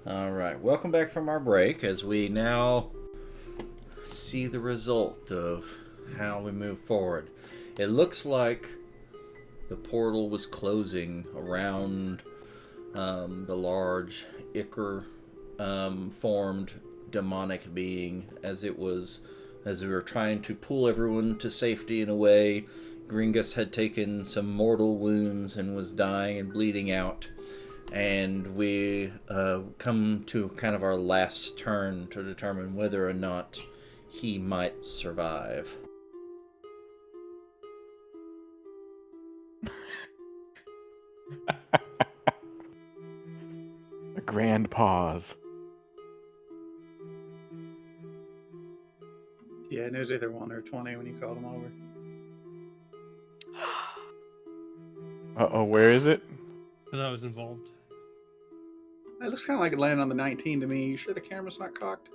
All right, welcome back from our break as we now see the result of how we move forward. It looks like the portal was closing around the large Ichor formed demonic being as we were trying to pull everyone to safety in a way. Gringus had taken some mortal wounds and was dying and bleeding out. And we come to kind of our last turn to determine whether or not he might survive. A grand pause. Yeah, it was either 1 or 20 when you called him over. Uh-oh, where is it? Because I was involved. It looks kind of like it landed on the 19 to me. You sure the camera's not cocked?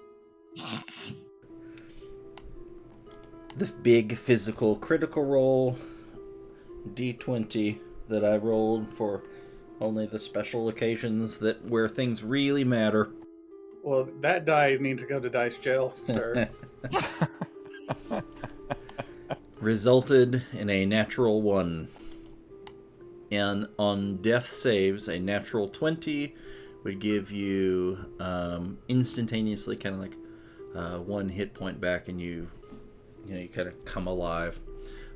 The big physical critical roll, D20, that I rolled for only the special occasions where things really matter. Well, that die needs to go to dice jail, sir. Resulted in a natural 1. And on death saves, a natural 20 would give you instantaneously kind of like 1 hit point back, and you kind of come alive.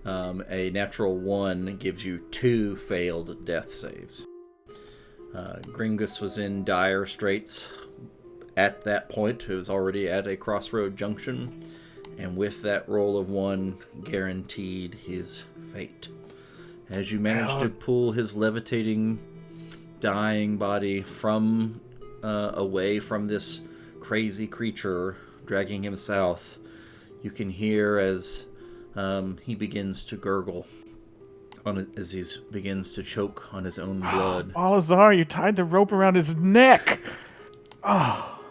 A natural 1 gives you 2 failed death saves. Gringus was in dire straits at that point. He was already at a crossroad junction, and with that roll of 1, guaranteed his fate. As you manage to pull his levitating, dying body from away from this crazy creature, dragging him south, you can hear as he begins to gurgle, as he begins to choke on his own blood. Balazar, you tied the rope around his neck! Oh.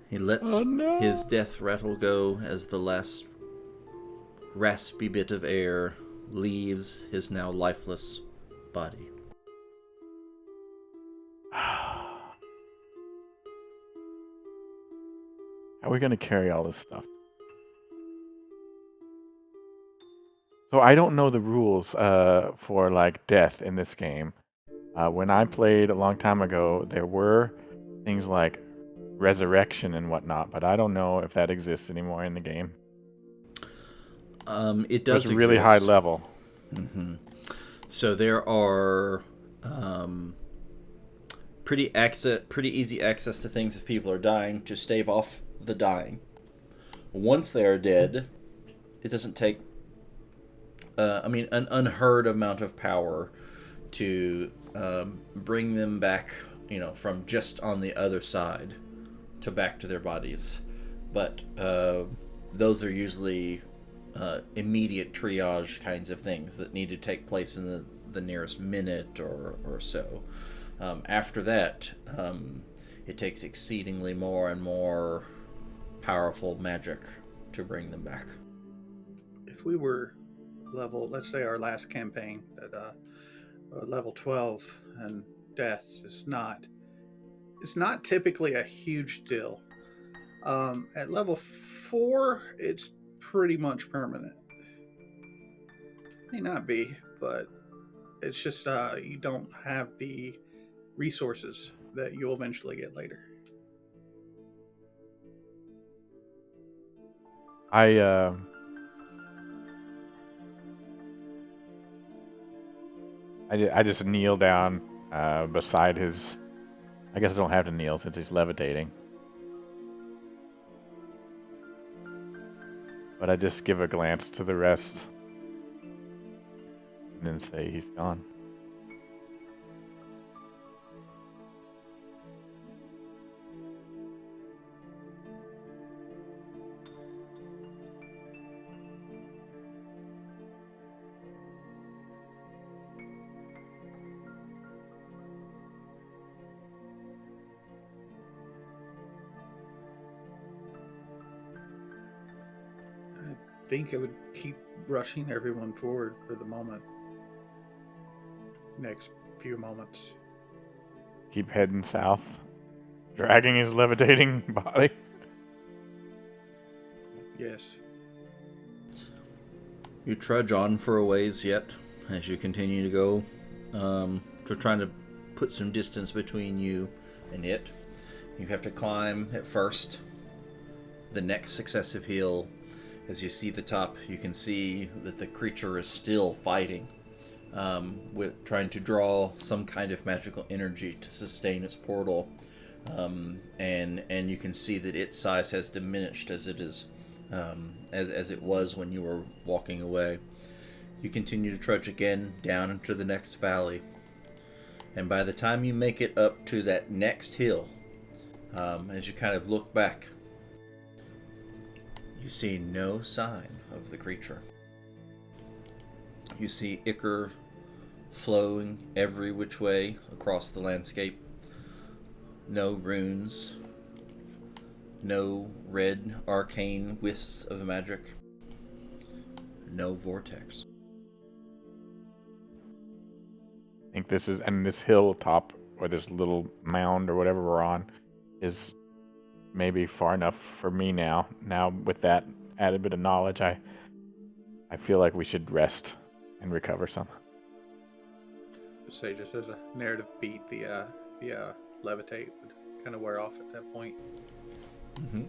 He lets his death rattle go as the last raspy bit of air leaves his now lifeless body. How are we going to carry all this stuff? So I don't know the rules for like death in this game. When I played a long time ago, there were things like resurrection and whatnot, but I don't know if that exists anymore in the game. It does exist. Really high level. Mm-hmm. So there are pretty easy access to things if people are dying to stave off the dying. Once they are dead, it doesn't take an unheard amount of power to bring them back, from just on the other side to back to their bodies. But those are usually immediate triage kinds of things that need to take place in the nearest minute or so. After that, it takes exceedingly more and more powerful magic to bring them back. If we were level, let's say our last campaign, that level 12 and death is not typically a huge deal. At level 4, it's pretty much permanent. May not be, but it's just you don't have the resources that you'll eventually get later. I just kneel down beside his. I guess I don't have to kneel since he's levitating. But I just give a glance to the rest and then say he's gone. I think I would keep rushing everyone forward for the moment. Next few moments. keep heading south, dragging his levitating body. Yes. You trudge on for a ways yet as you continue to go, to trying to put some distance between you and it. You have to climb at first the next successive hill. As you see the top, you can see that the creature is still fighting, with trying to draw some kind of magical energy to sustain its portal, and you can see that its size has diminished as it is, as it was when you were walking away. You continue to trudge again down into the next valley, and by the time you make it up to that next hill, as you kind of look back, you see no sign of the creature. You see ichor flowing every which way across the landscape. No runes. No red arcane wisps of magic. No vortex. I think this is, and this hilltop, or this little mound, or whatever we're on, is maybe far enough for me now. Now, with that added bit of knowledge, I feel like we should rest and recover some. Say, just as a narrative beat, the levitate would kind of wear off at that point. Mm-hmm.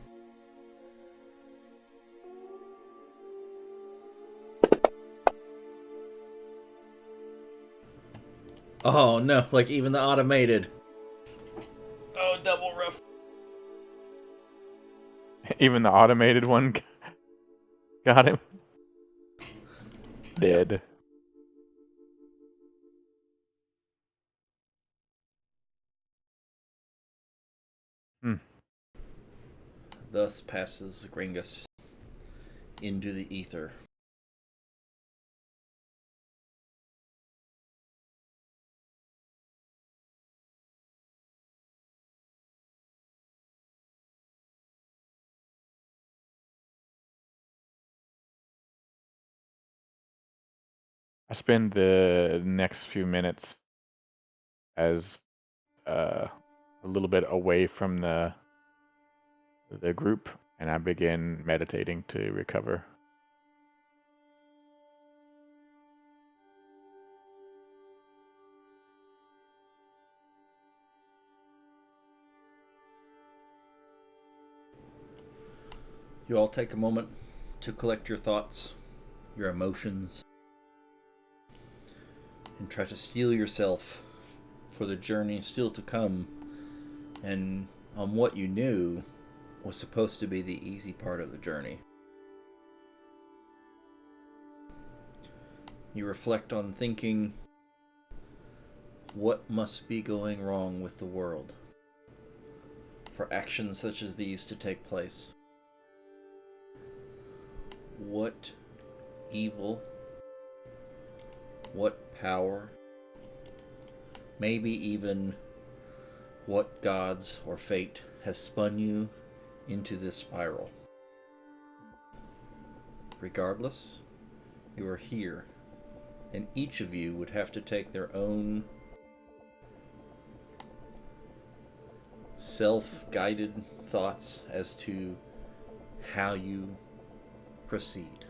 Oh no, like even the automated. Oh, double rough. Even the automated one got him. Dead. Hmm. Thus passes Gringus into the ether. I spend the next few minutes as a little bit away from the group, and I begin meditating to recover. You all take a moment to collect your thoughts, your emotions, and try to steel yourself for the journey still to come, and on what you knew was supposed to be the easy part of the journey. You reflect on thinking, what must be going wrong with the world for actions such as these to take place? What evil, what power, maybe even what gods or fate has spun you into this spiral? Regardless, you are here, and each of you would have to take their own self-guided thoughts as to how you proceed.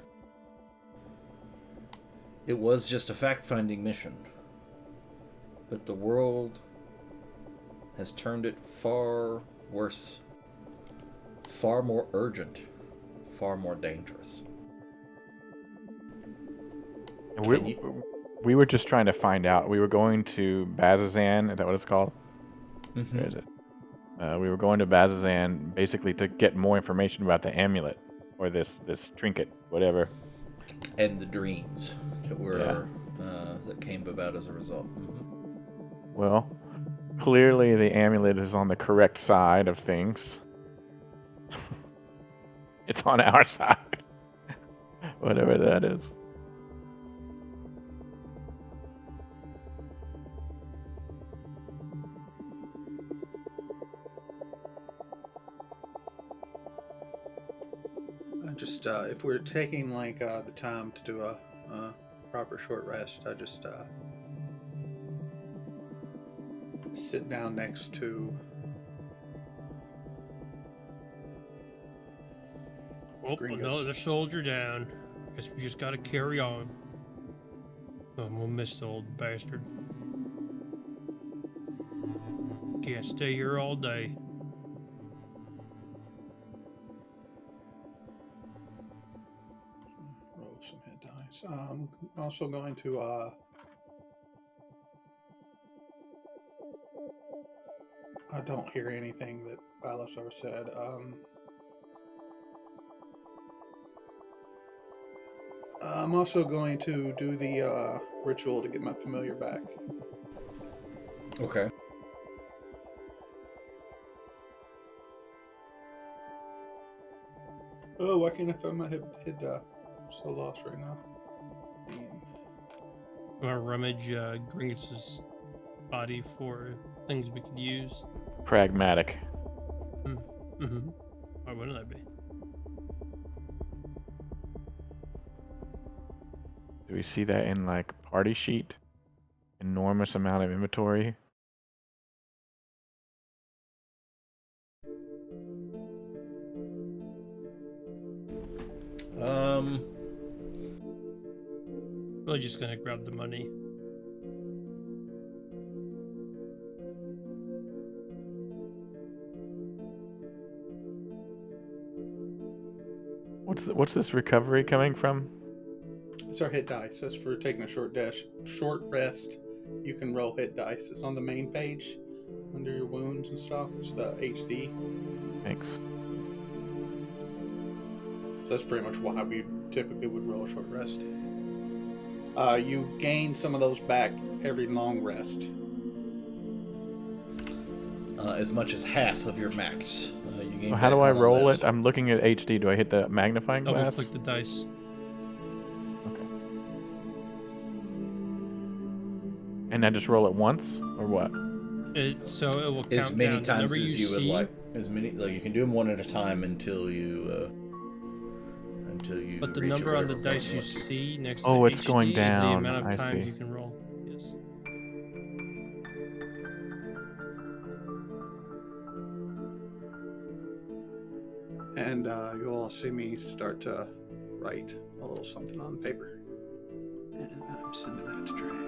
It was just a fact-finding mission, but the world has turned it far worse, far more urgent, far more dangerous. We were just trying to find out. We were going to Bazazan. Is that what it's called? Mm-hmm. Where is it? We were going to Bazazan basically to get more information about the amulet, or this trinket, whatever. And the dreams that were that came about as a result. Mm-hmm. Well, clearly the amulet is on the correct side of things. It's on our side. Whatever that is. Just if we're taking like the time to do a proper short rest, I just sit down next to. Oh, Gringos. another soldier down. Guess we just gotta carry on. We'll miss the old bastard. Can't stay here all day. Roll some hit dice. I'm also going to. I don't hear anything that Balasar said. I'm also going to do the ritual to get my familiar back. Okay. Oh, why can't I find my hit die? I'm so lost right now. I'm gonna rummage Gringus's body for things we could use. Pragmatic. Mm-hmm. Why wouldn't I be? Do we see that in like party sheet? Enormous amount of inventory. Really just gonna grab the money. What's this recovery coming from? It's our hit dice. That's for taking a short rest. You can roll hit dice. It's on the main page under your wounds and stuff. It's the HD. Thanks. So that's pretty much why we typically would roll a short rest. You gain some of those back every long rest. As much as half of your max. You gain Well, how back do I on a roll list. it? I'm looking at HD. Do I hit the magnifying Double glass? click the dice. Okay. And I just roll it once, or what? So it will count As many down. times The as you would like. As many, like you can do them one at a time until you. But the reach number on the whatever dice point you want. see next Oh, to it's HD going is the down. amount of I times see. you can roll. Yes. And you'll all see me start to write a little something on paper. And I'm sending that to Trad.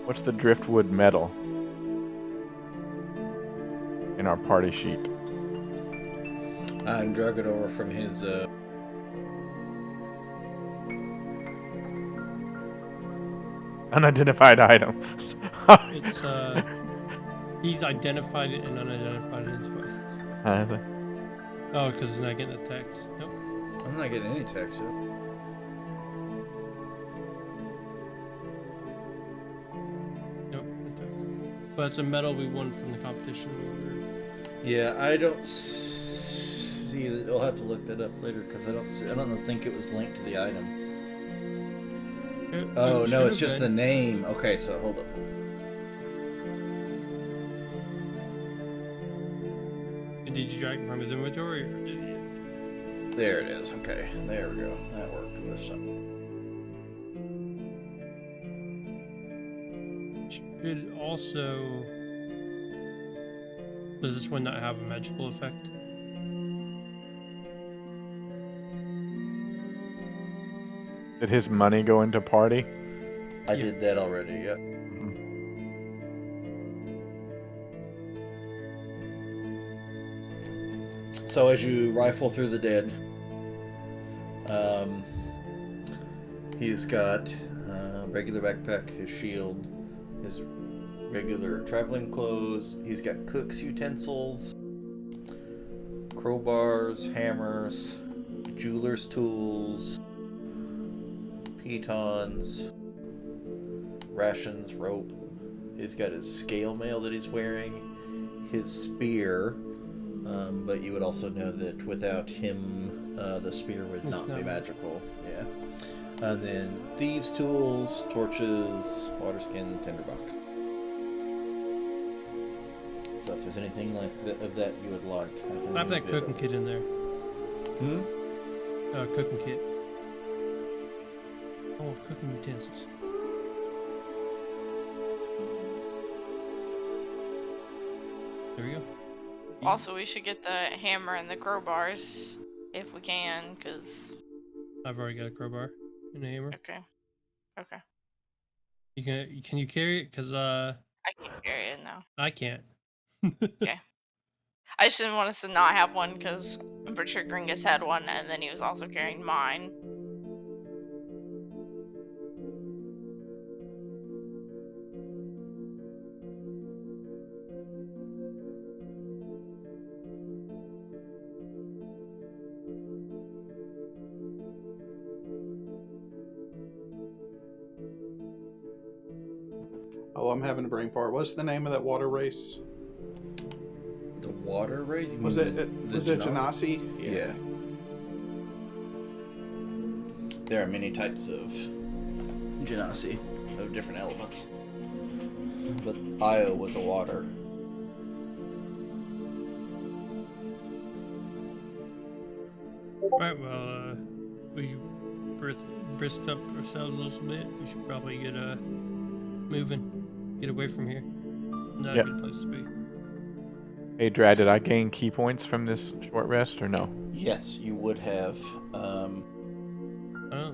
What's the driftwood metal in our party sheet? I drug it over from his. Unidentified item. It's he's identified it and unidentified it as well. Oh, because he's not getting the text. Nope. I'm not getting any text yet. Nope, no text. But it's a medal we won from the competition. Yeah, I don't see that. I'll have to look that up later because I don't think it was linked to the item. Oh no, it's just the name. Okay, so hold up. Did you drag it from his inventory or did you? There it is. Okay, there we go. That worked this time. Should also. Does this one not have a magical effect? Did his money go into party? I did that already. Yep. So as you rifle through the dead, he's got regular backpack, his shield, his regular traveling clothes. He's got cook's utensils, crowbars, hammers, jeweler's tools, pitons, rations, rope. He's got his scale mail that he's wearing, his spear. But you would also know that without him The spear would It's not be not magical. Yeah. And then thieves' tools, torches, water skin, tinderbox. So if there's anything like of that you would like, I have that cooking kit in there. Cooking kit. Oh, cooking utensils. There we go. Also, we should get the hammer and the crowbars if we can, because... I've already got a crowbar and a hammer. Okay. Okay. Can you carry it? Because I can't carry it now. I can't. Okay. I just didn't want us to not have one, because I'm pretty sure Gringus had one, and then he was also carrying mine. Oh, I'm having a brain fart. What's the name of that water race? The water race? Was it Genasi? Yeah. There are many types of Genasi of different elements. But Io was a water. Right, well, we brisked up ourselves a little bit. We should probably get moving. Get away from here. Not a good place to be. Hey, Drad, did I gain key points from this short rest or no? Yes, you would have. I don't know.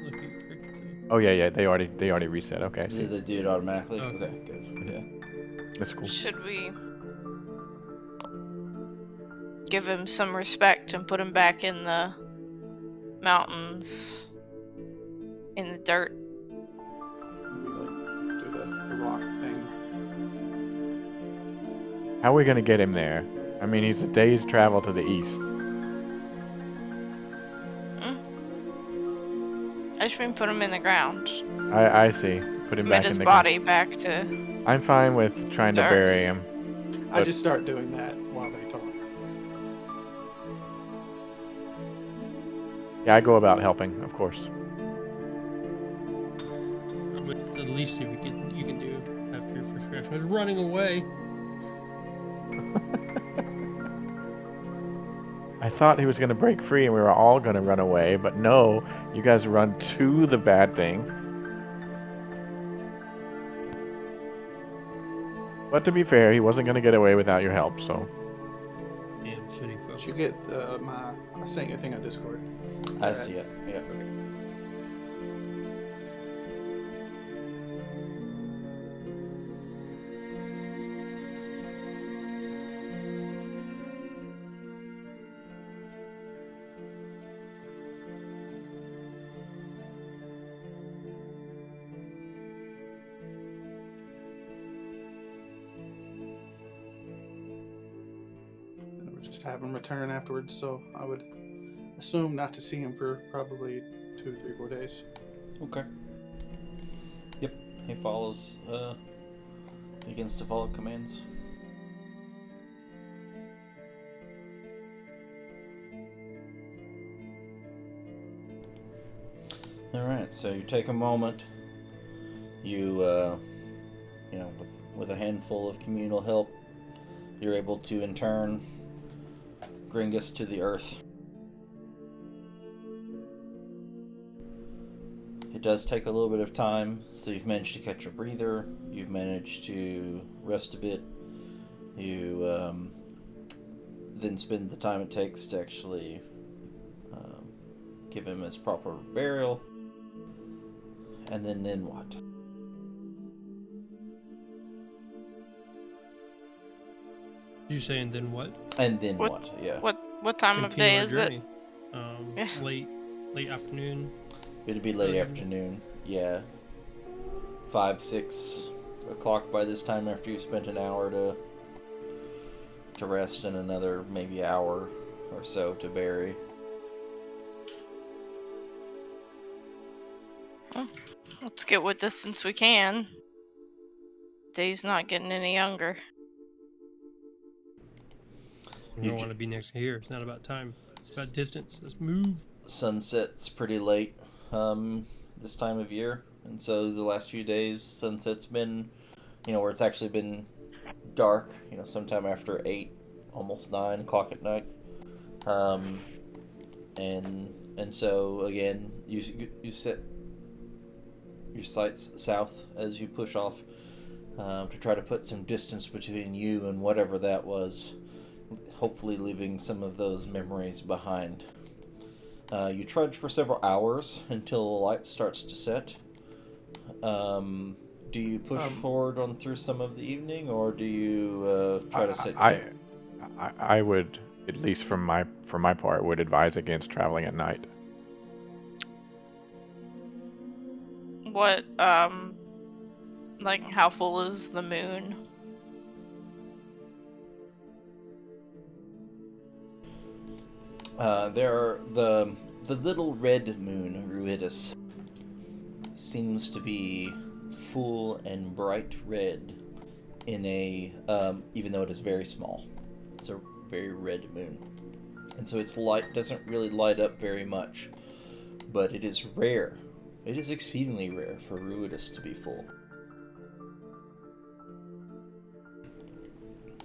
Look at your character thing. Oh yeah, they already reset. Okay, I see. Did they do it automatically? Okay. Okay, good. Yeah. That's cool. Should we give him some respect and put him back in the mountains, in the dirt? Maybe like do the rock thing. How are we gonna get him there? I mean, he's a day's travel to the east. I just mean put him in the ground. I see. Put him Commit back his in the body back to... I'm fine with trying to the bury earth. him. I just start doing that while they talk. Yeah, I go about helping, of course. But the least you can do after your first reaction is running away. I thought he was gonna break free and we were all gonna run away, but no, you guys run to the bad thing. But to be fair, he wasn't gonna get away without your help, so. Damn shitty fuck. You get I sent you a thing on Discord. I see it. Yeah. And we'll just have him return afterwards. So I would assume not to see him for probably 2, 3, 4 days. Okay. Yep. He follows. Begins to follow commands. All right. So you take a moment. You, with a handful of communal help, you're able to intern Gringus to the earth. It does take a little bit of time, so you've managed to catch a breather, you've managed to rest a bit, you then spend the time it takes to actually give him his proper burial, and then what? You saying then what? And then what? Yeah. What time of Continue day our is journey. Yeah. It'd Late afternoon. be late afternoon, yeah. 5, 6 o'clock by this time after you spent an hour to rest and another maybe hour or so to bury. it? Let's get with this since we can. Day's not getting any younger. We don't want to be next here. It's not about time. It's about distance. Let's move. Sunset's pretty late this time of year, and so the last few days, sunset's been, where it's actually been dark. Sometime after 8, almost 9 o'clock at night. And so again, you set your sights south as you push off to try to put some distance between you and whatever that was, hopefully leaving some of those memories behind. You trudge for several hours until the light starts to set. Do you push forward on through some of the evening, or do you try to sit? I would, at least for my part, would advise against traveling at night. What, like, how full is the moon? The little red moon, Ruidus, seems to be full and bright red in a, even though it is very small. It's a very red moon. And so its light doesn't really light up very much. But it is rare. It is exceedingly rare for Ruidus to be full.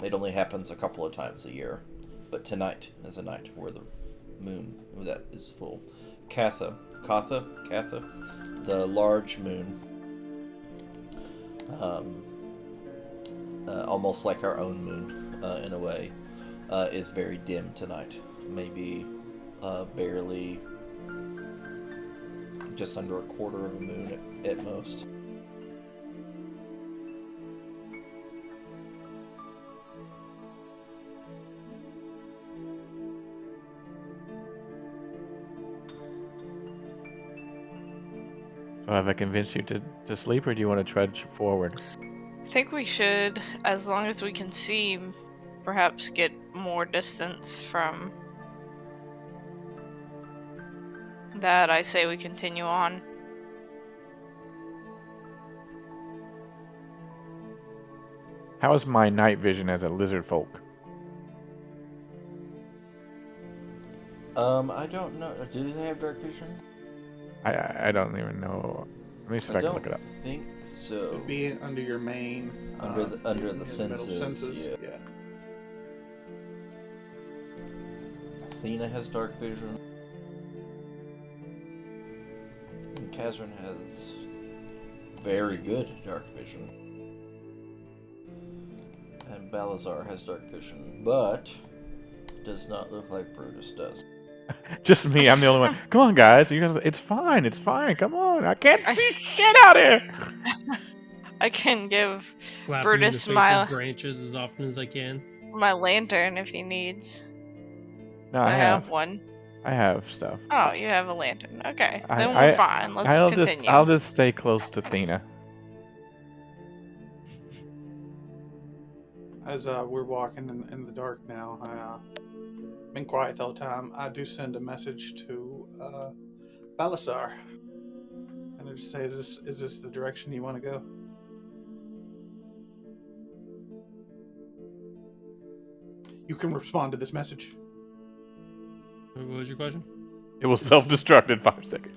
It only happens a couple of times a year. But tonight is a night where the moon that is full. Katha, the large moon, almost like our own moon in a way, is very dim tonight. Maybe barely just under a quarter of a moon at most. So have I convinced you to sleep, or do you want to trudge forward? I think we should, as long as we can see, perhaps get more distance from that. I say we continue on. How is my night vision as a lizard folk? I don't know. Do they have dark vision? I don't even know. Let me see if I can look it up. I think so. It'd be under your main. Under the your middle senses. Yeah. Athena has dark vision. And Kazran has very good dark vision. And Balazar has dark vision, but does not look like Brutus does. Just me. I'm the only one. Come on, guys. You guys, it's fine. It's fine. Come on. I can't see shit out here. I can give Slapping Brutus in the face my of branches as often as I can. my lantern if he needs. No, So I have one. I have stuff. Oh, you have a lantern. Okay, then we're fine. Let's continue. I'll just stay close to Thena. As we're walking in the dark now, I've been quiet the whole time. I do send a message to Balasar, and I just say, "Is this the direction you want to go?" You can respond to this message. What was your question? It will self-destruct in 5 seconds.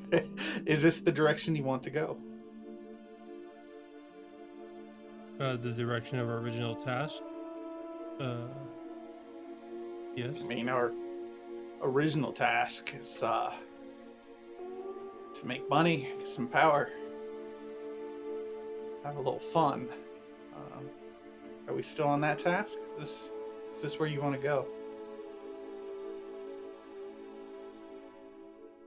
Is this the direction you want to go? The direction of our original task. Yes. I mean, our original task is to make money, get some power, have a little fun. Are we still on that task? Is this where you want to go?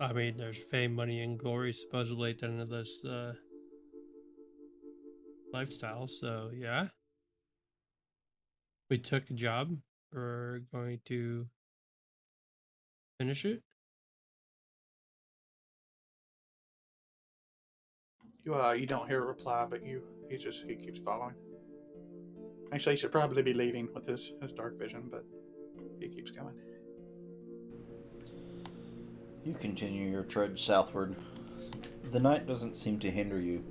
I mean, there's fame, money, and glory supposedly at the end of this lifestyle. So yeah, we took a job. We're going to finish it. You don't hear a reply, but he keeps following. Actually, he should probably be leading with his dark vision, but he keeps going. You continue your trudge southward. The night doesn't seem to hinder you,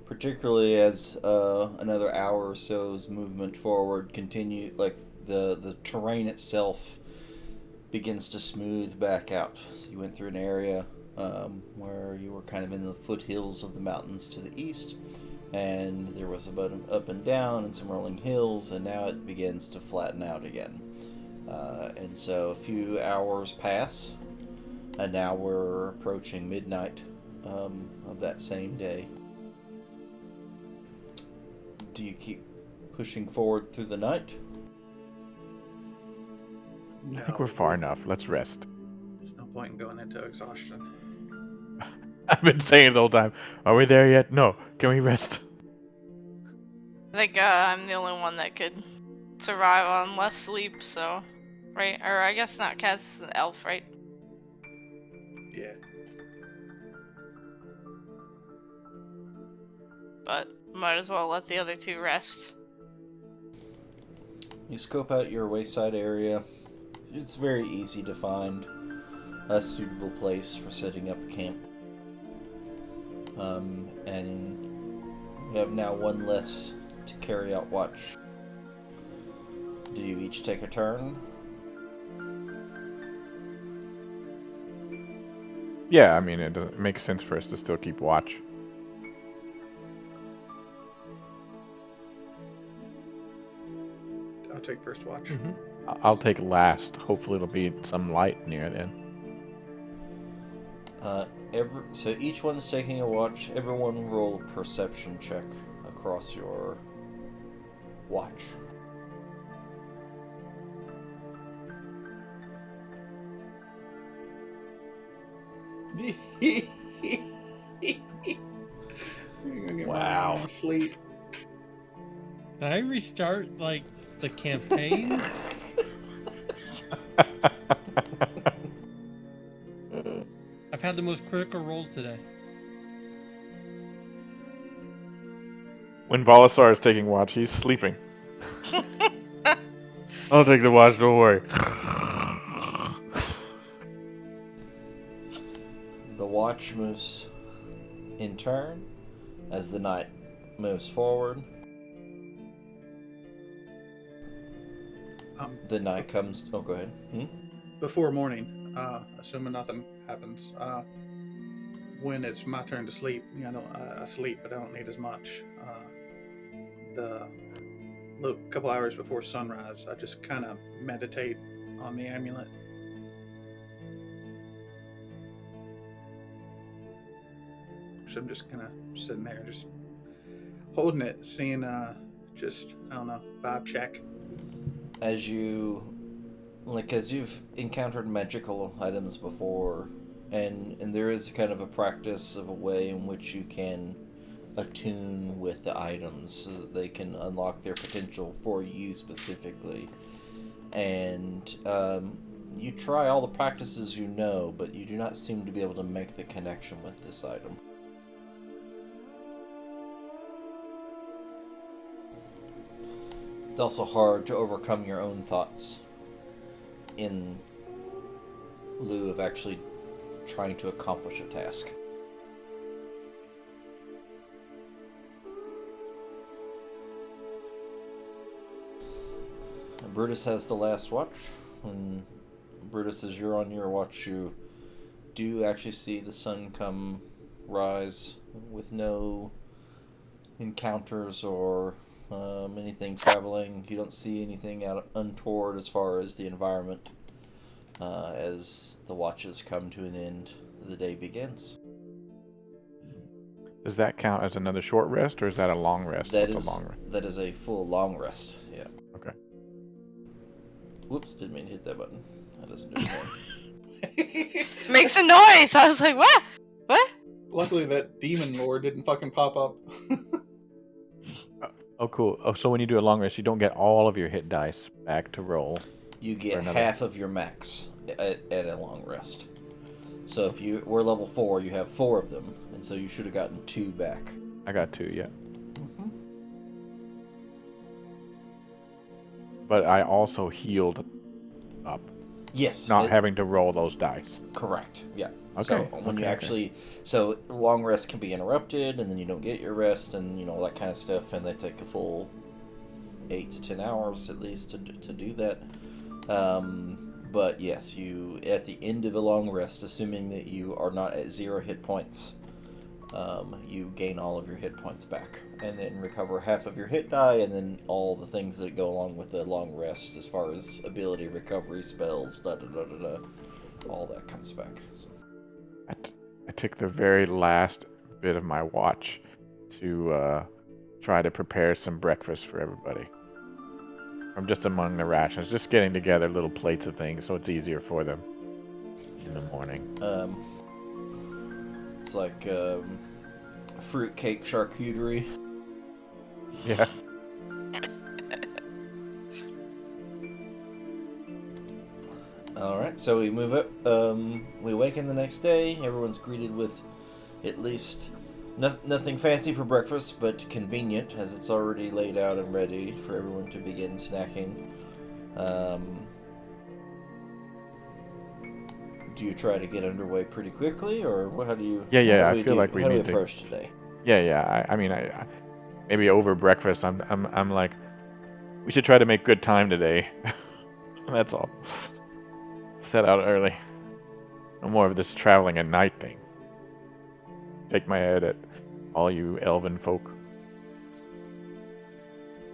particularly as another hour or so's movement forward continue. Like the terrain itself begins to smooth back out. So you went through an area where you were kind of in the foothills of the mountains to the east, and there was a bit of up and down and some rolling hills, and now it begins to flatten out again. And so a few hours pass, and now we're approaching midnight of that same day. Do you keep pushing forward through the night? I think we're far enough. Let's rest. There's no point in going into exhaustion. I've been saying it the whole time. Are we there yet? No. Can we rest? I think I'm the only one that could survive on less sleep, so... Right? Or I guess not, Kaz is an elf, right? Yeah. But might as well let the other two rest. You scope out your wayside area. It's very easy to find a suitable place for setting up a camp. And you have now one less to carry out watch. Do you each take a turn? Yeah, I mean, it makes sense for us to still keep watch. I'll take first watch. Mm-hmm. I'll take last. Hopefully it'll be some light near then. So each one's taking a watch. Everyone roll a perception check across your watch. Wow. Sleep. Can I restart, like, the campaign? I've had the most critical rolls today. When Volasar is taking watch, he's sleeping. I'll take the watch, don't worry. The watch moves in turn as the night moves forward. The night comes... Oh, go ahead. Before morning, assuming nothing happens, when it's my turn to sleep, I sleep, but I don't need as much. The couple hours before sunrise, I just kind of meditate on the amulet. So I'm just kind of sitting there, just holding it, seeing, I don't know, vibe check. As you've encountered magical items before, and there is kind of a practice of a way in which you can attune with the items so that they can unlock their potential for you specifically. And you try all the practices you know, but you do not seem to be able to make the connection with this item. It's also hard to overcome your own thoughts in lieu of actually trying to accomplish a task. Brutus has the last watch. When Brutus, as you're on your watch, you do actually see the sun come rise with no encounters or anything traveling. You don't see anything out untoward as far as the environment. As the watches come to an end, the day begins. Does that count as another short rest, or is that a long rest? That What's is a long rest? that is a full long rest. Yeah. Okay. Whoops! Didn't mean to hit that button. That doesn't do anything. Makes a noise! I was like, what? What? Luckily, that demon lord didn't fucking pop up. Oh, cool. Oh, so when you do a long rest, you don't get all of your hit dice back to roll. You get half of your max at a long rest. So if you were level 4, you have 4 of them, and so you should have gotten 2 back. I got 2, yeah. Mm-hmm. But I also healed up. Yes. Not having to roll those dice. Correct. Yeah. Okay. So when you actually, so long rest can be interrupted, and then you don't get your rest, and that kind of stuff, and they take a full 8 to 10 hours at least to do that. But yes, you at the end of a long rest, assuming that you are not at 0 hit points, you gain all of your hit points back, and then recover half of your hit die, and then all the things that go along with a long rest, as far as ability recovery, spells, all that comes back. So. I took the very last bit of my watch to try to prepare some breakfast for everybody. I'm just among the rations, just getting together little plates of things so it's easier for them in the morning. It's like fruitcake charcuterie. Yeah. Alright, so we move up. We awaken the next day. Everyone's greeted with at least nothing fancy for breakfast, but convenient, as it's already laid out and ready for everyone to begin snacking. Do you try to get underway pretty quickly, or how do you? Yeah. How do I feel like we how do need to approach today? Yeah. I mean, I maybe over breakfast. I'm like, we should try to make good time today. That's all. Set out early. No more of this traveling at night thing. Shake my head at all you elven folk.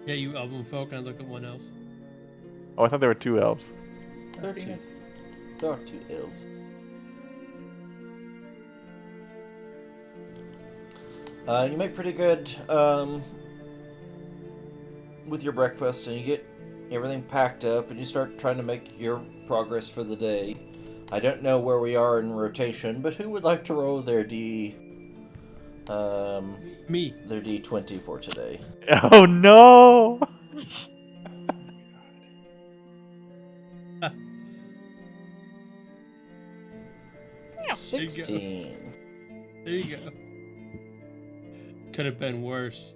Yeah, you elven folk, and I look at one elf. Oh, I thought there were 2 elves. There are two. There are 2 elves. You make pretty good with your breakfast, and you get everything packed up, and you start trying to make your progress for the day. I don't know where we are in rotation, but who would like to roll their Me. their D20 for today? Oh no! 16. There you go. Could have been worse.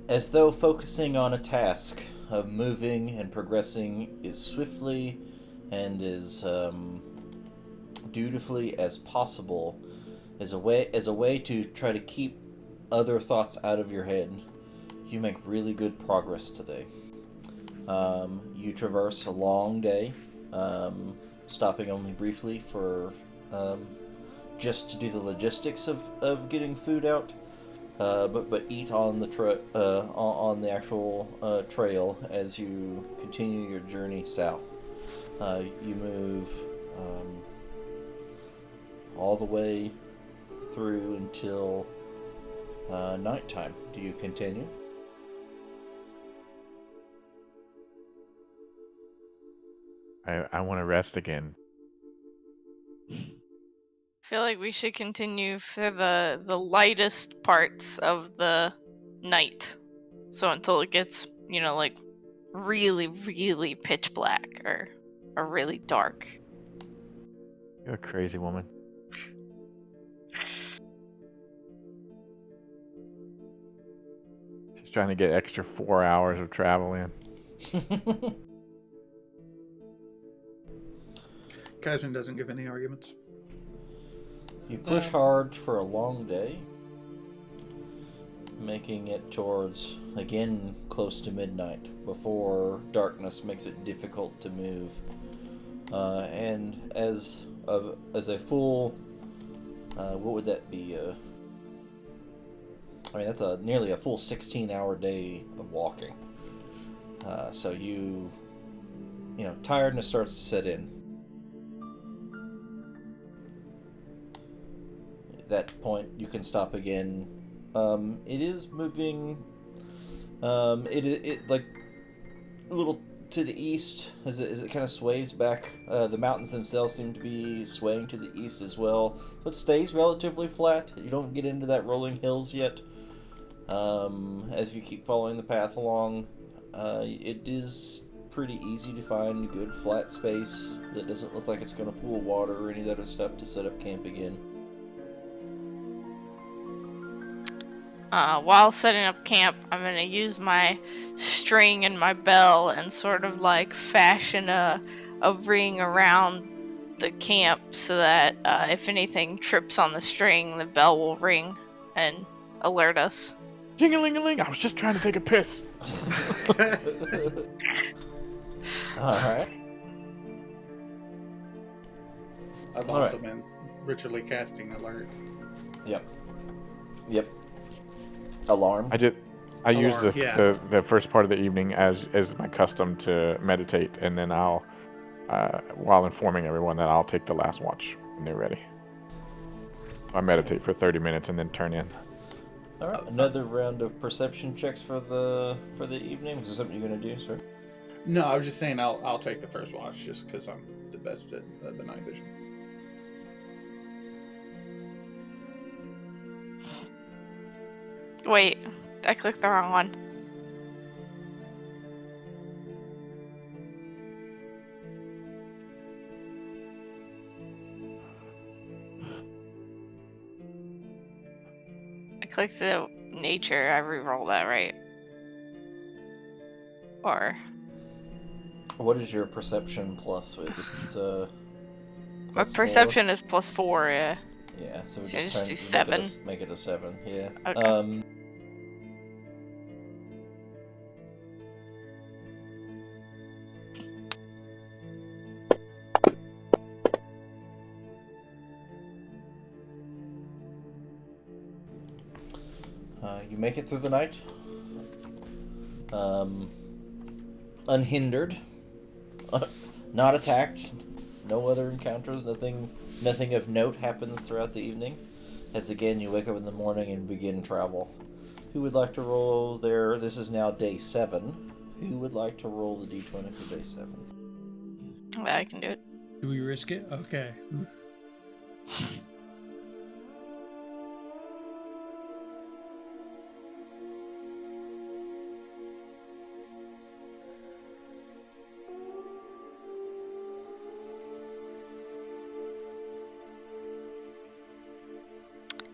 As though focusing on a task of moving and progressing as swiftly and as dutifully as possible, as a way to try to keep other thoughts out of your head, you make really good progress today. You traverse a long day, stopping only briefly for just to do the logistics of getting food out. But eat on the on the actual trail as you continue your journey south. You move all the way through until nighttime. Do you continue? I want to rest again. I feel like we should continue for the lightest parts of the night. So until it gets, like really, really pitch black or really dark. You're a crazy woman. She's trying to get extra 4 hours of travel in. Kazan doesn't give any arguments. You push hard for a long day, making it towards, again, close to midnight, before darkness makes it difficult to move. And as a full, what would that be? I mean, that's nearly a full 16-hour day of walking. So tiredness starts to set in. At that point, you can stop again. It is moving. It like a little to the east as it kind of sways back. The mountains themselves seem to be swaying to the east as well. So it stays relatively flat. You don't get into that rolling hills yet. As you keep following the path along, it is pretty easy to find good flat space that doesn't look like it's going to pool water or any of that other stuff to set up camp again. While setting up camp, I'm gonna use my string and my bell and sort of like fashion a ring around the camp so that if anything trips on the string, the bell will ring and alert us. Jing-a-ling-a-ling! I was just trying to take a piss. Alright. I've All also right. been ritually casting alert. Yep. Alarm. I use Alarm, yeah. the first part of the evening as my custom to meditate, and then I'll, while informing everyone that I'll take the last watch when they're ready. I meditate for 30 minutes and then turn in. Alright, another round of perception checks for the evening. Is this something you're gonna do, sir? No, I was just saying I'll take the first watch just because I'm the best at the night vision. Wait, I clicked the wrong one. I clicked the nature. I re-rolled that, right? Or What is your perception plus? It's my plus perception is +4. Yeah. 4? Yeah, so we So just just turn do make it 7. make it a 7. Yeah. Okay. You make it through the night, unhindered, not attacked. No other encounters. Nothing of note happens throughout the evening. As again, you wake up in the morning and begin travel. Who would like to roll their? This is now day 7. Who would like to roll the d20 for day 7? I can do it. Do we risk it? Okay.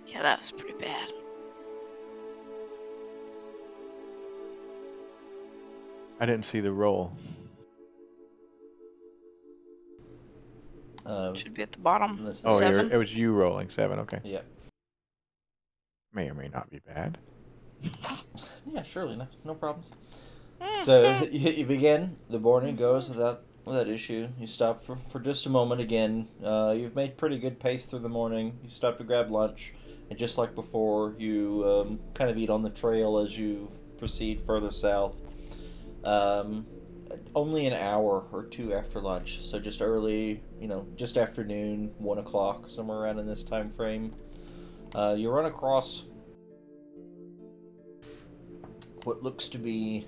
Yeah, that was pretty bad. I didn't see the roll. Should be at the bottom. This- Oh, 7. it was you rolling 7. Okay. Yeah. May or may not be bad. Yeah, surely, no problems. So you begin. The morning goes without issue. You stop for just a moment again. You've made pretty good pace through the morning. You stop to grab lunch, and just like before, you kind of eat on the trail as you proceed further south. Only an hour or two after lunch, so just early, just afternoon, 1 o'clock, somewhere around in this time frame. You run across what looks to be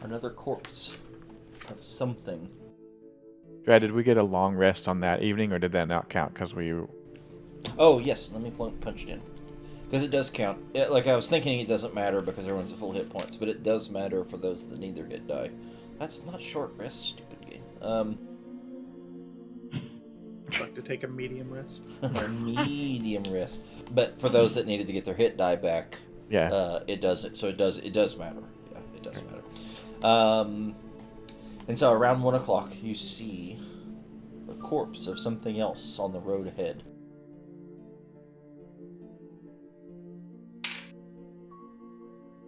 another corpse of something. Dred, did we get a long rest on that evening, or did that not count? Because we... Oh, yes, let me punch it in. Because it does count. Like, I was thinking it doesn't matter because everyone's at full hit points, but it does matter for those that need their hit die. That's not short rest, stupid game. I'd like to take a medium rest. A medium rest. But for those that needed to get their hit die back, Yeah. it does it. So it does matter. Yeah, it does matter. And so around 1 o'clock, you see the corpse of something else on the road ahead.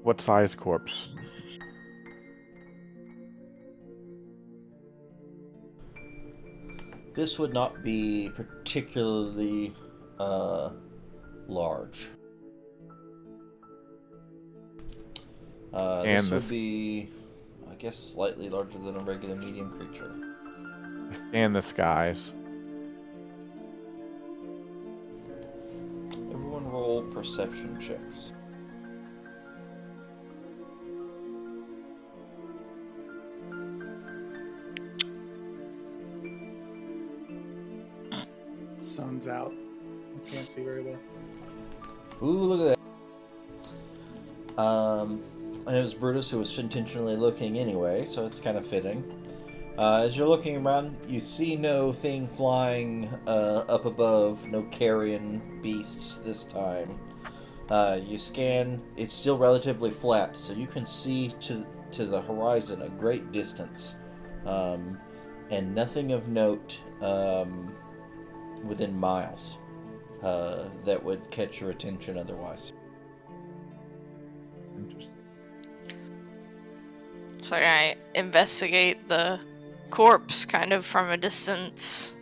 What size corpse? This would not be particularly large. And this would be, I guess, slightly larger than a regular medium creature. And the skies. Everyone roll perception checks. Sun's out. I can't see very well. Ooh, look at that. And it was Brutus who was intentionally looking anyway, so it's kind of fitting. As you're looking around, you see no thing flying up above, no carrion beasts this time. You scan, it's still relatively flat, so you can see to the horizon a great distance. And nothing of note within miles that would catch your attention otherwise. Interesting. So I investigate the corpse kind of from a distance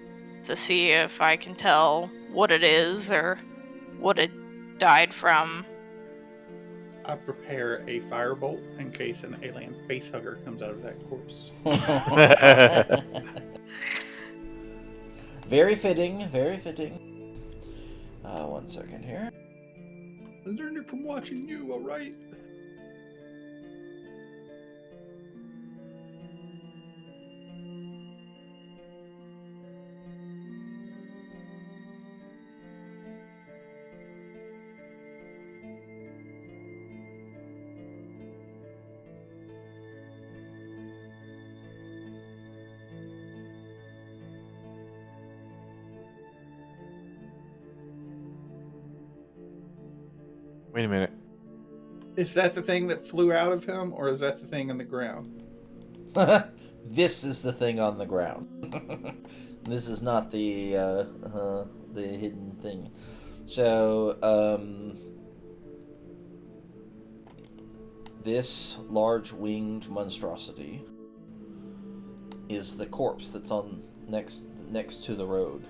to see if I can tell what it is or what it died from. I prepare a firebolt in case an alien facehugger comes out of that corpse. Very fitting, very fitting. 1 second here. I learned it from watching you, alright? Wait a minute. Is that the thing that flew out of him, or is that the thing on the ground? This is the thing on the ground. This is not the hidden thing. So, this large winged monstrosity is the corpse that's on next to the road.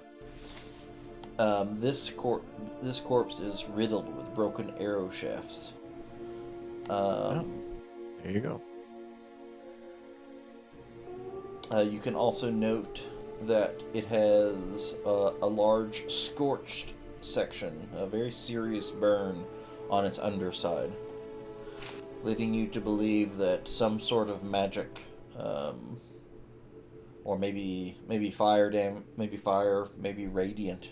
This corpse is riddled with broken arrow shafts. There you go. You can also note that it has a large scorched section, a very serious burn on its underside, leading you to believe that some sort of magic, or maybe fire, maybe radiant,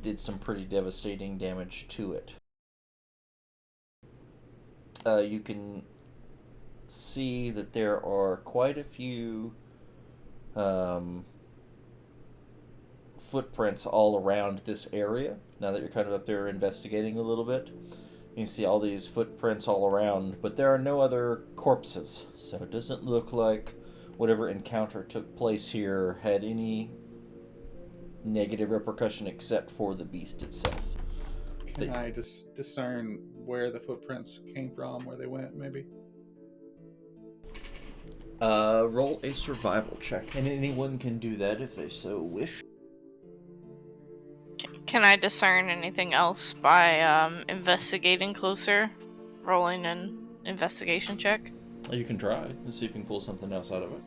did some pretty devastating damage to it. You can see that there are quite a few footprints all around this area. Now that you're kind of up there investigating a little bit, you can see all these footprints all around, but there are no other corpses, so it doesn't look like whatever encounter took place here had any negative repercussion except for the beast itself. Can I just discern where the footprints came from, where they went, maybe? Roll a survival check, and anyone can do that if they so wish. Can I discern anything else by investigating closer? Rolling an investigation check? You can try and see if you can pull something else out of it.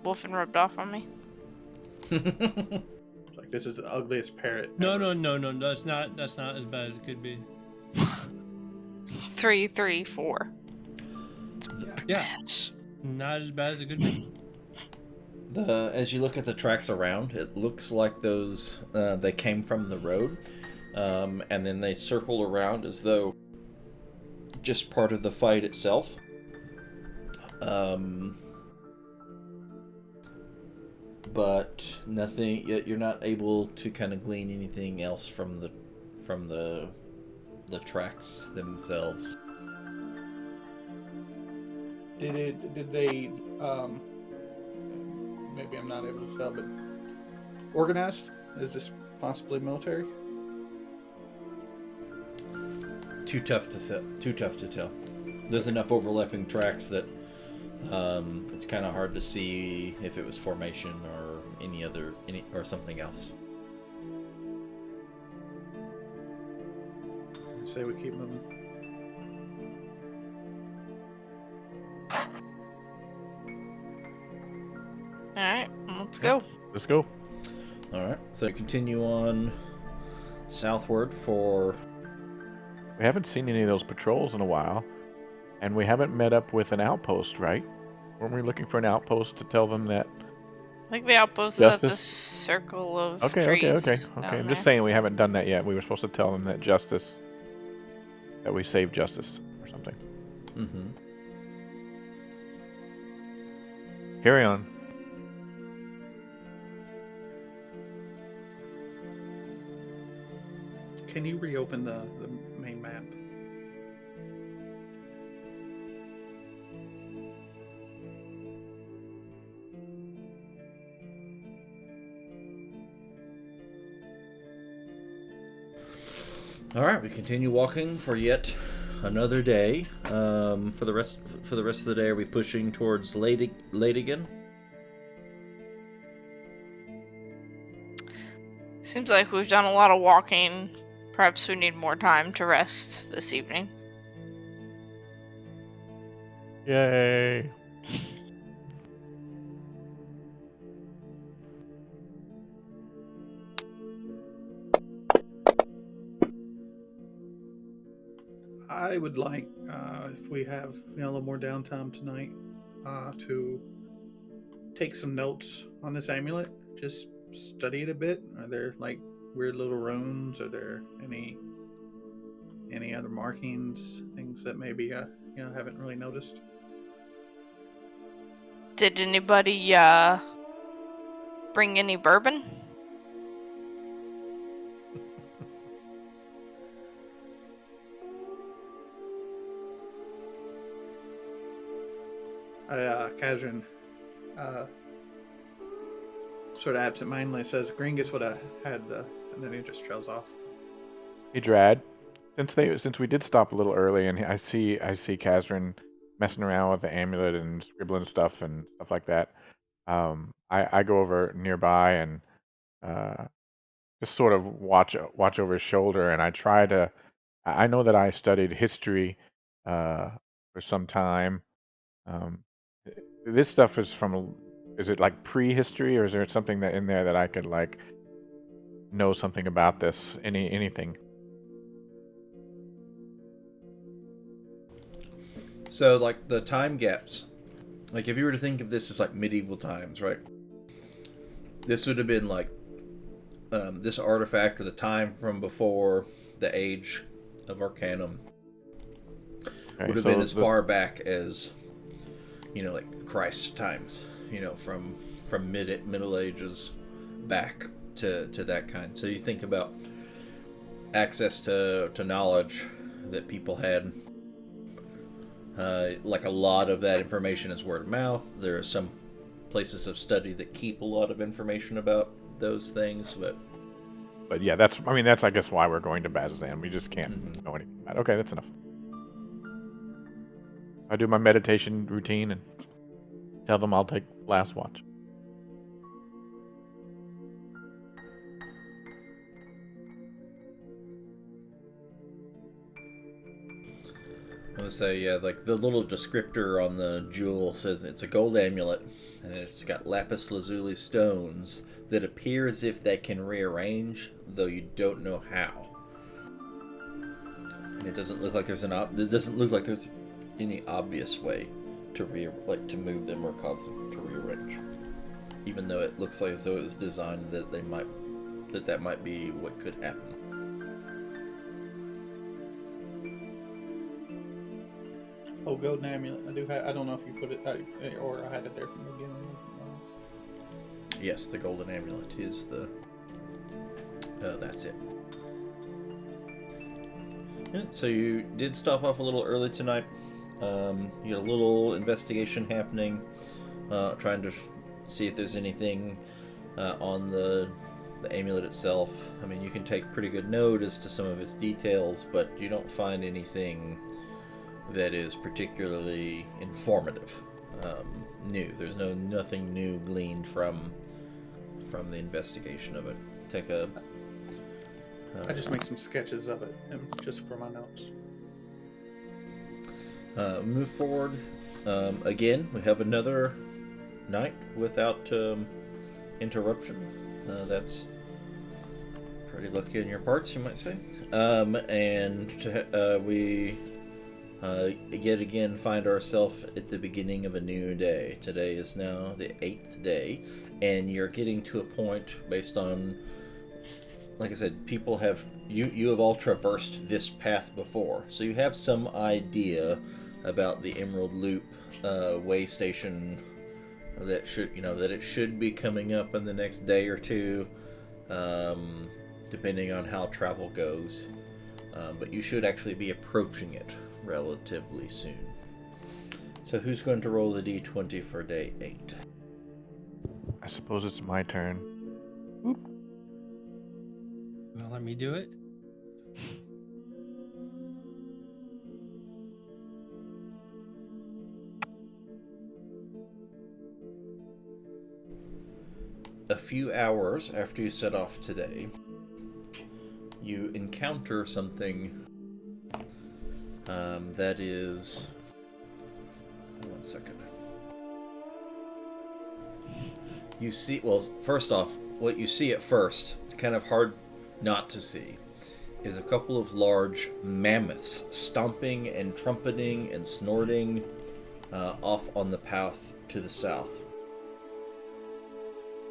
Wolfen rubbed off on me. Like, this is the ugliest parrot. No, ever. no. That's not as bad as it could be. 3, 3, 4. Yeah. Not as bad as it could be. As you look at the tracks around, it looks like those they came from the road, and then they circle around as though just part of the fight itself. But nothing. You're not able to kind of glean anything else from the tracks themselves. Did they, maybe I'm not able to tell, but organized? Is this possibly military? Too tough to tell. There's enough overlapping tracks that it's kind of hard to see if it was formation or any or something else. Say we keep moving. Alright, let's go. Let's go. Alright, so continue on southward for... We haven't seen any of those patrols in a while, and we haven't met up with an outpost, right? Weren't we looking for an outpost to tell them that? I think the outpost is at the Justice? circle of Okay. trees. I'm down just there. saying we haven't done that yet. We were supposed to tell them that we saved justice or something. Mm-hmm. Carry on. Can you reopen the main map? All right, we continue walking for yet another day. For the rest of the day, are we pushing towards Ladigan? Seems like we've done a lot of walking. Perhaps we need more time to rest this evening. Yay! I would like, if we have a little more downtime tonight, to take some notes on this amulet. Just study it a bit. Are there like weird little runes? Are there any other markings, things that maybe haven't really noticed? Did anybody bring any bourbon? Kazrin sort of absentmindedly says, "Gringus would have had the," and then he just trails off. Hey, Drad. Since we did stop a little early, and I see Kazrin messing around with the amulet and scribbling stuff and stuff like that. I go over nearby and uh, just sort of watch over his shoulder, and I try to. I know that I studied history for some time. Um, this stuff is from. Is it like prehistory, or is there something that in there that I could like know something about this? Anything? So, like the time gaps. Like, if you were to think of this as like medieval times, right? This would have been like this artifact or the time from before the age of Arcanum Okay, would have so been as far back as like Christ times. From Middle Ages back to that kind. So you think about access to knowledge that people had. Like a lot of that information is word of mouth. There are some places of study that keep a lot of information about those things, But yeah, that's I guess why we're going to Bazazan. We just can't Mhm. know anything about it. Okay, that's enough. I do my meditation routine and tell them I'll take last watch. I would say, yeah, like the little descriptor on the jewel says it's a gold amulet, and it's got lapis lazuli stones that appear as if they can rearrange, though you don't know how. And it doesn't look like there's any obvious way to to move them or cause them to rearrange. Even though it looks like as though it was designed that that might be what could happen. Oh, golden amulet. I do have. I don't know if you put it, or I had it there from the beginning. Yes, the golden amulet is the. That's it. Yeah, so you did stop off a little early tonight. You had a little investigation happening, trying to see if there's anything on the amulet itself. I mean, you can take pretty good note as to some of its details, but you don't find anything that is particularly informative. New. There's nothing new gleaned from the investigation of it. Take a. I just make some sketches of it, and just for my notes. Move forward. Again, we have another night without interruption. That's pretty lucky on your parts, you might say. We yet again find ourselves at the beginning of a new day. Today is now the 8th day, and you're getting to a point based on, like I said, people have you have all traversed this path before, so you have some idea about the Emerald Loop way station that it should be coming up in the next day or two, depending on how travel goes. But you should actually be approaching it relatively soon. So who's going to roll the d20 for day 8? I suppose it's my turn. Well, let me do it. a few hours after you set off today, you encounter something that is... One second. You see... Well, first off, what you see at first, it's kind of hard not to see, is a couple of large mammoths stomping and trumpeting and snorting off on the path to the south.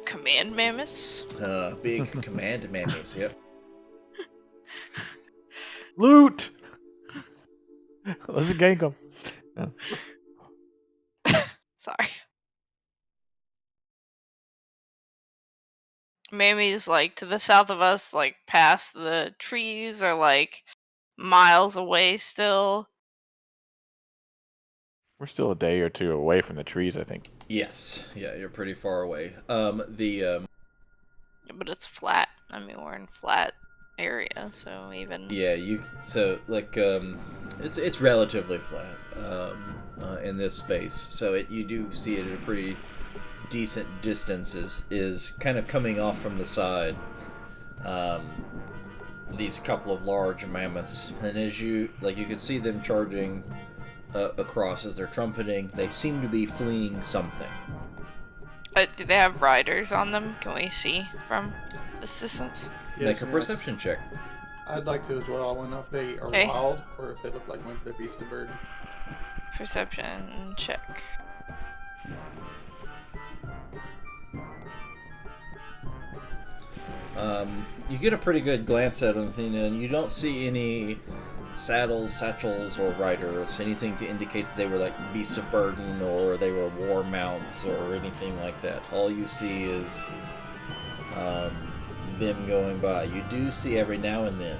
Command mammoths? Big command mammoths, yep. Loot! Let's gank them. Sorry. Mammies, like, to the south of us, like, past the trees, are, like, miles away still. We're still a day or two away from the trees, I think. Yes, yeah, you're pretty far away. But it's flat. I mean, we're in flat area, so even... Yeah, it's relatively flat in this space, so you do see it at a pretty decent distance is kind of coming off from the side. These couple of large mammoths, and as you can see them charging across as they're trumpeting. They seem to be fleeing something. Do they have riders on them? Can we see from this distance? Make a perception check. I'd like to as well. I want to know if they are wild or if they look like maybe they're beast of burden. Perception check. You get a pretty good glance at them, and you don't see any saddles, satchels, or riders, anything to indicate that they were like beasts of burden or they were war mounts or anything like that. All you see is them going by. You do see every now and then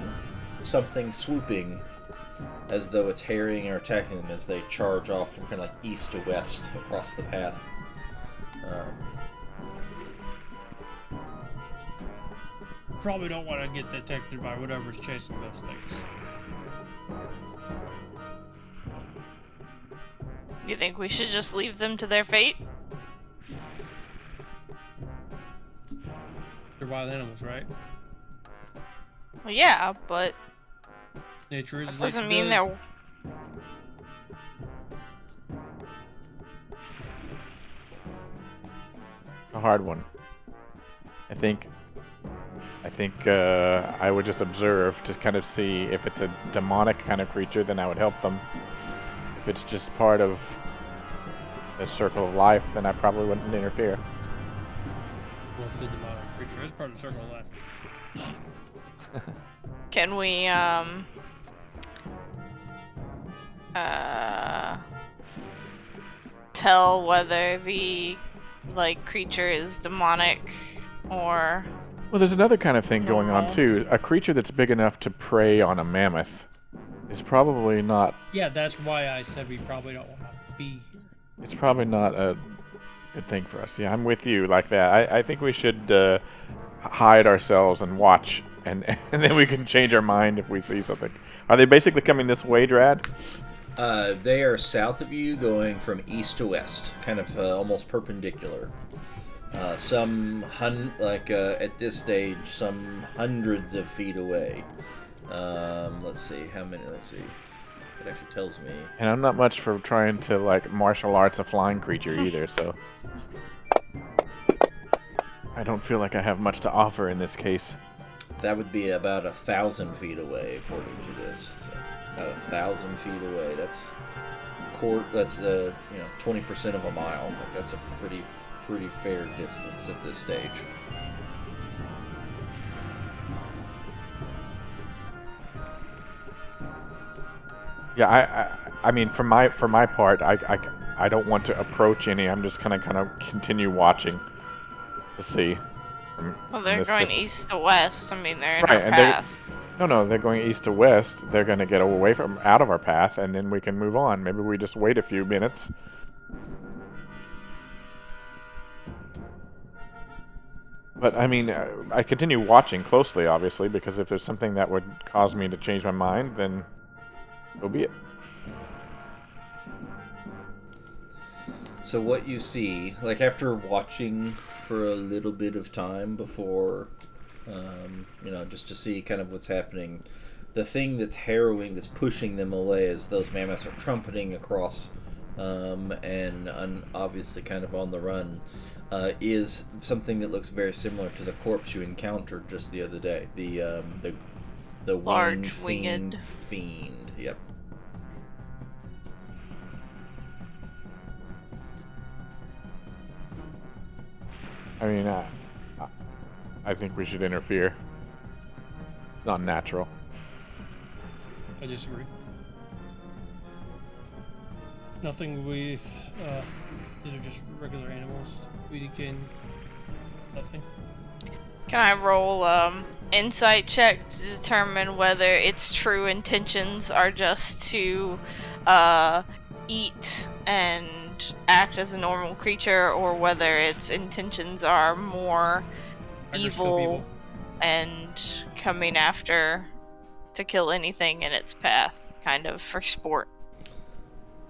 something swooping as though it's harrying or attacking them as they charge off from kind of like east to west across the path. Probably don't want to get detected by whatever's chasing those things. You think we should just leave them to their fate? They're wild animals, right? Well, yeah, but Nature is that doesn't mean they're... A hard one. I think I would just observe to kind of see if it's a demonic kind of creature, then I would help them. If it's just part of the circle of life, then I probably wouldn't interfere. Well, if the demonic creature is part of the circle of life. Can we, tell whether the, creature is demonic or... Well, there's another kind of thing going on, too. A creature that's big enough to prey on a mammoth is probably not... Yeah, that's why I said we probably don't want to be here. It's probably not a good thing for us. Yeah, I'm with you like that. I think we should hide ourselves and watch, and then we can change our mind if we see something. Are they basically coming this way, Drad? They are south of you, going from east to west, kind of almost perpendicular. At this stage, some hundreds of feet away. Let's see, how many? Let's see. It actually tells me. And I'm not much for trying to martial arts a flying creature either, so I don't feel like I have much to offer in this case. That would be about 1,000 feet away, according to this. So about 1,000 feet away. That's 20% of a mile. That's a pretty fair distance at this stage. Yeah, I mean, for my part, I don't want to approach any. I'm just gonna kind of continue watching to see. Well, they're going east to west. I mean, they're in right, our path. No, they're going east to west. They're gonna get away out of our path, and then we can move on. Maybe we just wait a few minutes. But I mean, I continue watching closely, obviously, because if there's something that would cause me to change my mind, then so be it. So what you see, like after watching for a little bit of time before, just to see kind of what's happening, the thing that's harrowing, that's pushing them away, as those mammoths are trumpeting across, and obviously kind of on the run, is something that looks very similar to the corpse you encountered just the other day. The Large winged winged fiend. Yep. I mean, I think we should interfere. It's not natural. I disagree. Nothing we. These are just regular animals. We gain nothing. Can I roll insight check to determine whether its true intentions are just to eat and act as a normal creature, or whether its intentions are more evil and coming after to kill anything in its path, kind of for sport?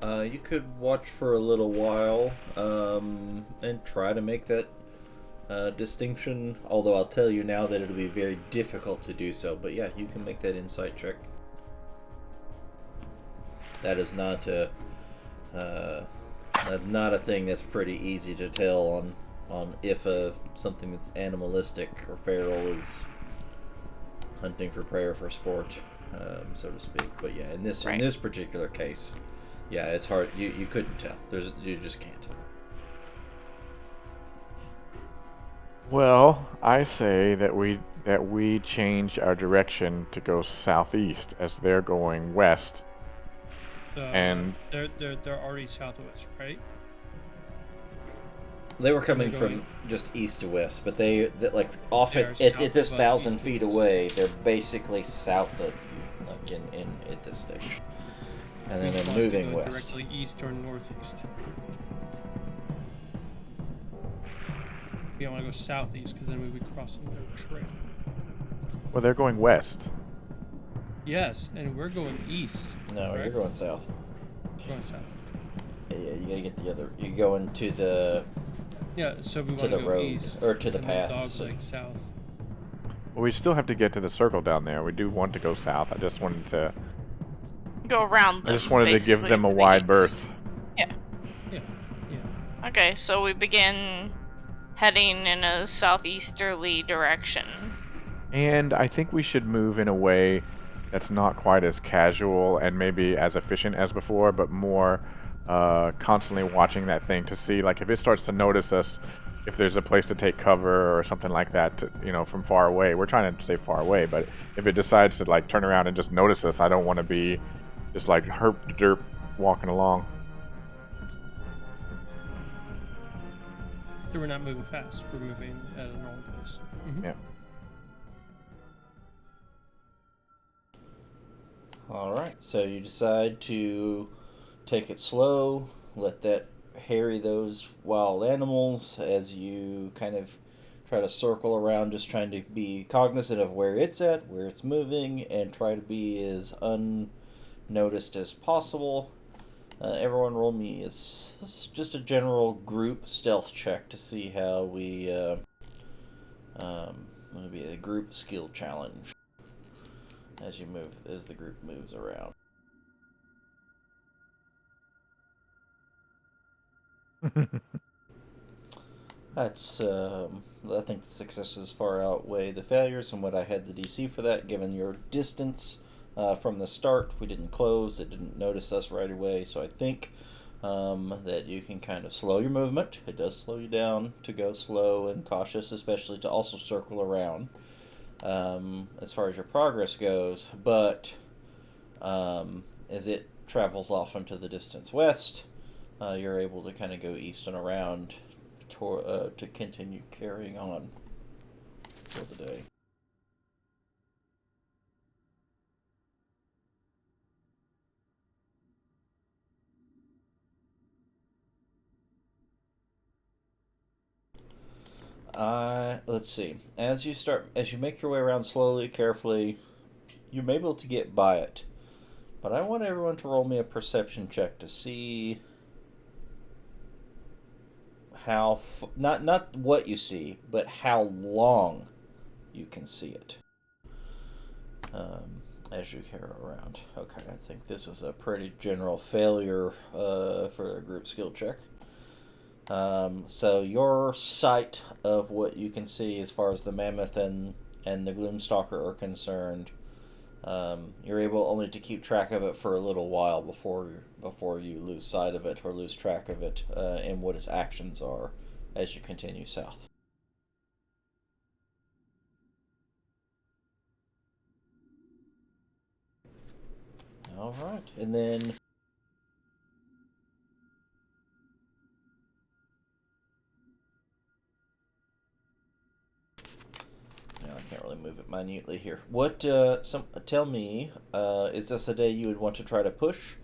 You could watch for a little while and try to make that distinction, although I'll tell you now that it'll be very difficult to do so. But yeah, you can make that insight check. That is not a thing that's pretty easy to tell on if something that's animalistic or feral is hunting for prey or for sport, so to speak. But yeah, in this particular case, yeah, it's hard. You couldn't tell. You just can't. Well, I say that we change our direction to go southeast as they're going west. And they're already southwest, right? They were coming from just east to west, but they like off at this 1,000 feet away. They're basically south of you, like in at this stage, and then they're moving west. Directly east or northeast. We don't want to go southeast because then we'd be crossing their trail. Well, they're going west. Yes, and we're going east. No, right? you're going south. We're going south. Yeah, you gotta get the other. You're going to the. Yeah, so we want to the go road east, or to the and path. Dog's Lake south. Well, we still have to get to the circle down there. We do want to go south. I just wanted to go around them. I just wanted to give them a wide berth. Yeah. Yeah. Okay, so we begin heading in a southeasterly direction. And I think we should move in a way that's not quite as casual and maybe as efficient as before, but more constantly watching that thing to see, like, if it starts to notice us, if there's a place to take cover or something like that, from far away. We're trying to stay far away, but if it decides to, like, turn around and just notice us, I don't want to be just, like, herp-derp walking along. So we're not moving fast. We're moving at a normal pace. Mm-hmm. Yeah. Alright, so you decide to take it slow, let that harry those wild animals as you kind of try to circle around, just trying to be cognizant of where it's at, where it's moving, and try to be as unnoticed as possible. Everyone roll me just a general group stealth check to see how we maybe a group skill challenge as the group moves around. That's I think the successes far outweigh the failures from what I had the DC for that, given your distance from the start. We didn't close, it didn't notice us right away, so I think that you can kind of slow your movement. It does slow you down to go slow and cautious, especially to also circle around as far as your progress goes, but as it travels off into the distance west, you're able to kind of go east and around to continue carrying on for the day. Let's see. As you make your way around slowly, carefully, you may be able to get by it. But I want everyone to roll me a perception check to see not what you see, but how long you can see it as you carry around. Okay, I think this is a pretty general failure for a group skill check. So your sight of what you can see as far as the mammoth and the gloomstalker are concerned, you're able only to keep track of it for a little while before you lose sight of it or lose track of it and what its actions are as you continue south. All right, and then I can't really move it minutely here. What? Tell me, is this a day you would want to try to push,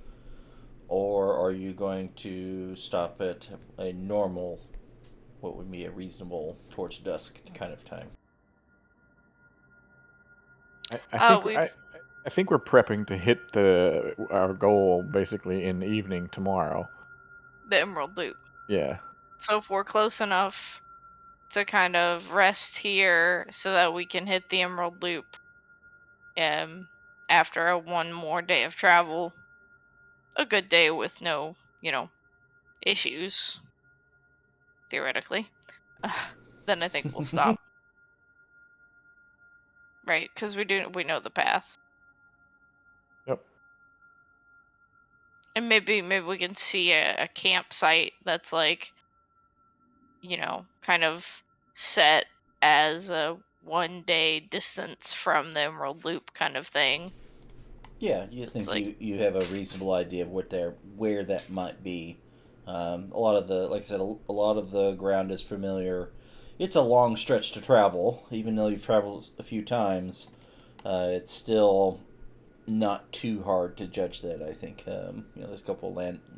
or are you going to stop at a normal, what would be a reasonable towards dusk kind of time? I think we're prepping to hit our goal basically in the evening tomorrow. The Emerald Loop. Yeah. So if we're close enough to kind of rest here so that we can hit the Emerald Loop after a one more day of travel, a good day with no, issues, theoretically, then I think we'll stop. Right, because we know the path. Yep. And maybe we can see a campsite that's like, kind of set as a 1 day distance from the Emerald Loop kind of thing. Yeah, you It's think like, you have a reasonable idea of where that might be. A lot of the, like I said, a lot of the ground is familiar. It's a long stretch to travel, even though you've traveled a few times. It's still not too hard to judge that. I think there's a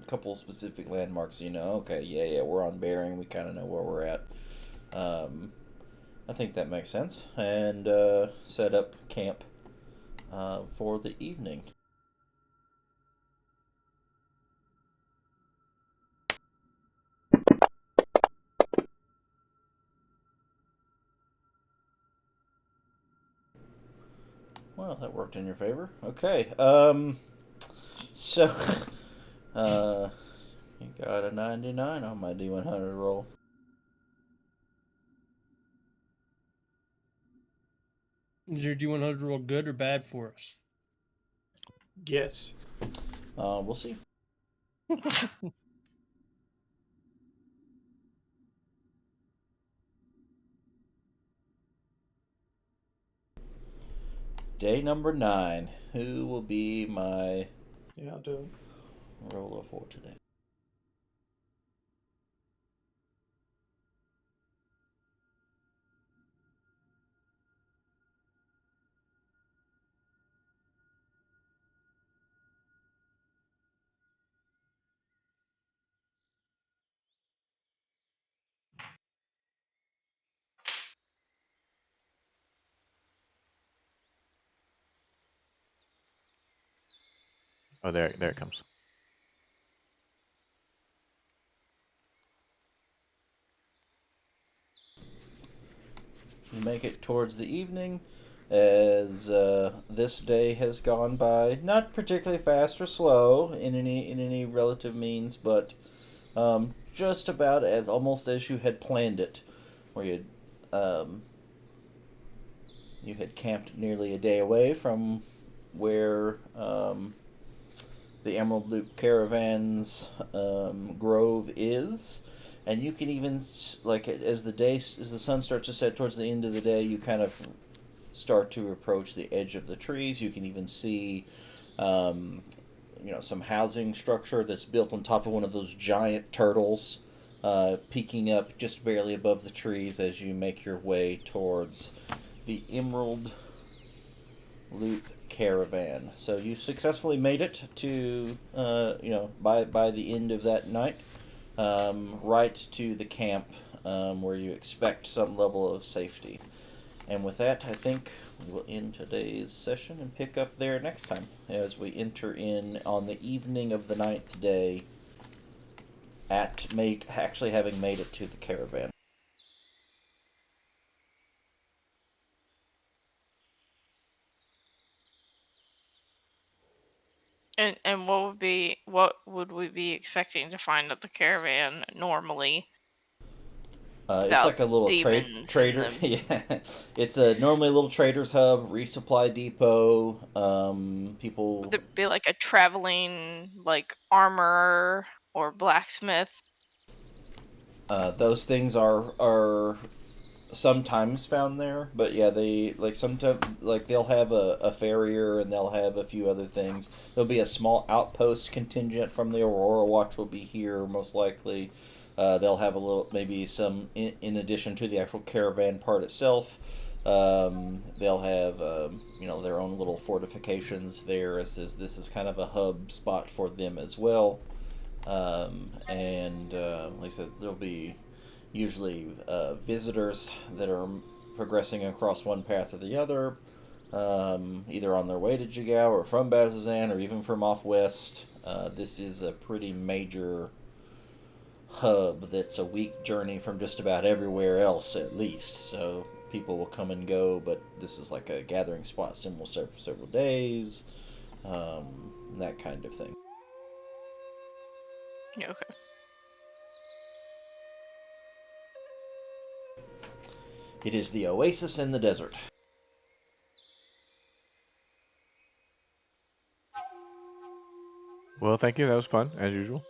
couple specific landmarks. Okay, yeah, we're on bearing. We kind of know where we're at. I think that makes sense. And set up camp for the evening. Well, that worked in your favor. Okay. So, you got a 99 on my D100 roll. Is your D100 roll good or bad for us? Yes. We'll see. Day number 9. Who will be my Yeah, I'll do it. roller for today? Oh, there it comes. You make it towards the evening as this day has gone by, not particularly fast or slow in any relative means, but just about as almost as you had planned it, where you had camped nearly a day away from where the Emerald Loop Caravan's grove is, and you can even as the sun starts to set towards the end of the day, you kind of start to approach the edge of the trees. You can even see some housing structure that's built on top of one of those giant turtles, peeking up just barely above the trees as you make your way towards the Emerald Loop Caravan. So you successfully made it to, by the end of that night, right to the camp where you expect some level of safety. And with that, I think we will end today's session and pick up there next time as we enter in on the evening of the 9th day actually having made it to the caravan. And what would we be expecting to find at the caravan normally? It's Without like a little demons in trader. them. Yeah, it's normally a little trader's hub, resupply depot. People. Would there be like a traveling like armorer or blacksmith? Those things are sometimes found there, but yeah, they like sometimes like they'll have a farrier and they'll have a few other things. There'll be a small outpost contingent from the Aurora Watch will be here most likely. They'll have a little maybe some in addition to the actual caravan part itself. They'll have their own little fortifications there, as this is kind of a hub spot for them as well. And like I said, there'll be usually visitors that are progressing across one path or the other, either on their way to Jigao or from Bazazan or even from off west. This is a pretty major hub that's a week journey from just about everywhere else, at least. So people will come and go, but this is like a gathering spot, similar for several days, that kind of thing. Yeah, okay. It is the oasis in the desert. Well, thank you. That was fun, as usual.